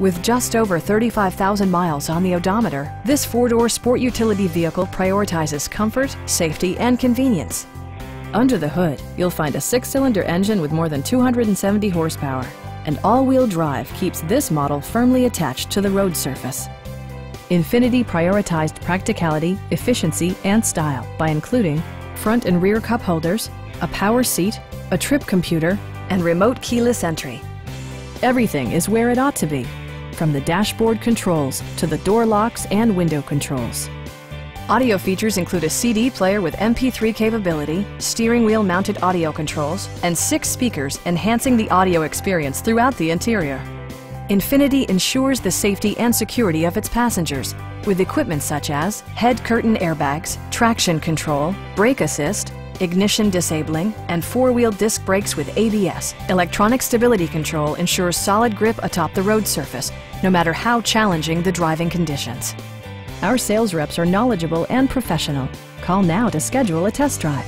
With just over 35,000 miles on the odometer, this four-door sport utility vehicle prioritizes comfort, safety, and convenience. Under the hood, you'll find a six-cylinder engine with more than 270 horsepower, and all-wheel drive keeps this model firmly attached to the road surface. Infiniti prioritized practicality, efficiency, and style by including front and rear cup holders, a power seat, a trip computer, and remote keyless entry. Everything is where it ought to be, from the dashboard controls to the door locks and window controls. Audio features include a CD player with MP3 capability, steering wheel mounted audio controls, and 6 speakers enhancing the audio experience throughout the interior. Infiniti ensures the safety and security of its passengers with equipment such as head curtain airbags, traction control, brake assist, ignition disabling, and 4-wheel disc brakes with ABS. Electronic stability control ensures solid grip atop the road surface, no matter how challenging the driving conditions. Our sales reps are knowledgeable and professional. Call now to schedule a test drive.